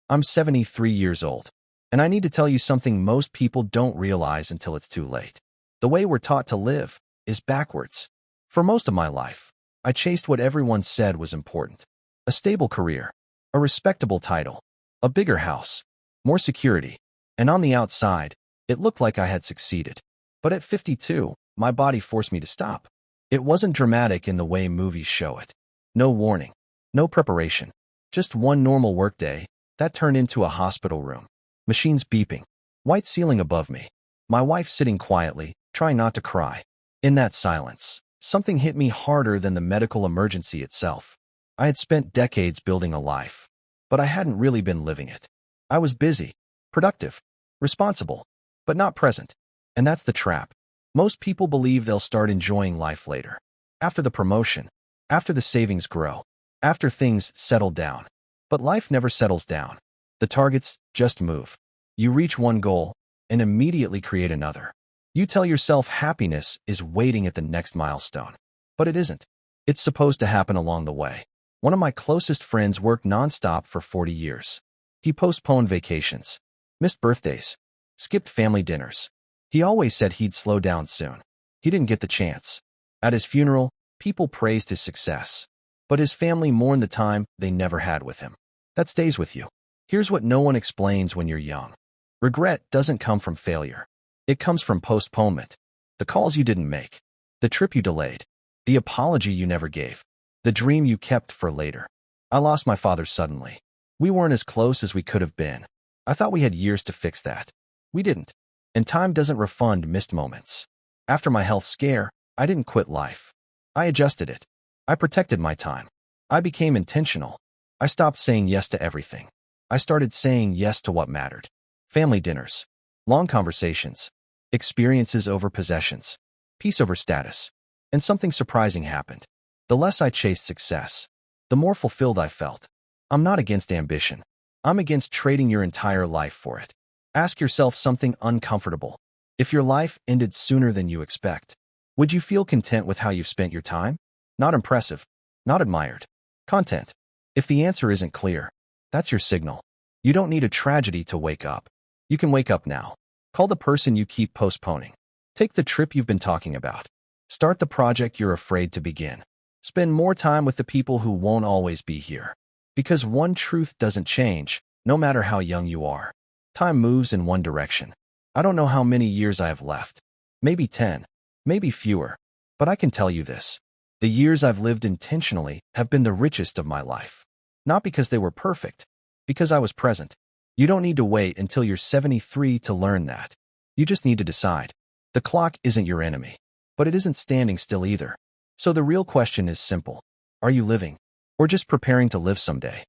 I'm 73 years old, and I need to tell you something most people don't realize until it's too late. The way we're taught to live is backwards. For most of my life, I chased what everyone said was important. A stable career, a respectable title, a bigger house, more security, and on the outside, it looked like I had succeeded. But at 52, my body forced me to stop. It wasn't dramatic in the way movies show it. No warning, no preparation, just one normal workday that turned into a hospital room. Machines beeping, white ceiling above me, my wife sitting quietly, trying not to cry. In that silence, something hit me harder than the medical emergency itself. I had spent decades building a life, but I hadn't really been living it. I was busy, productive, responsible, but not present. And that's the trap. Most people believe they'll start enjoying life later. After the promotion, after the savings grow, after things settle down. But life never settles down. The targets just move. You reach one goal and immediately create another. You tell yourself happiness is waiting at the next milestone. But it isn't. It's supposed to happen along the way. One of my closest friends worked nonstop for 40 years. He postponed vacations, missed birthdays, skipped family dinners. He always said he'd slow down soon. He didn't get the chance. At his funeral, people praised his success, but his family mourned the time they never had with him. That stays with you. Here's what no one explains when you're young. Regret doesn't come from failure. It comes from postponement. The calls you didn't make, the trip you delayed, the apology you never gave, the dream you kept for later. I lost my father suddenly. We weren't as close as we could have been. I thought we had years to fix that. We didn't. And time doesn't refund missed moments. After my health scare, I didn't quit life. I adjusted it. I protected my time. I became intentional. I stopped saying yes to everything. I started saying yes to what mattered. Family dinners, long conversations, experiences over possessions, peace over status. And something surprising happened. The less I chased success, the more fulfilled I felt. I'm not against ambition. I'm against trading your entire life for it. Ask yourself something uncomfortable. If your life ended sooner than you expect, would you feel content with how you've spent your time? Not impressive, not admired. Content. If the answer isn't clear, that's your signal. You don't need a tragedy to wake up. You can wake up now. Call the person you keep postponing. Take the trip you've been talking about. Start the project you're afraid to begin. Spend more time with the people who won't always be here. Because one truth doesn't change, no matter how young you are. Time moves in one direction. I don't know how many years I have left. Maybe 10, maybe fewer. But I can tell you this. The years I've lived intentionally have been the richest of my life. Not because they were perfect, because I was present. You don't need to wait until you're 73 to learn that. You just need to decide. The clock isn't your enemy, but it isn't standing still either. So the real question is simple. Are you living? Or just preparing to live someday?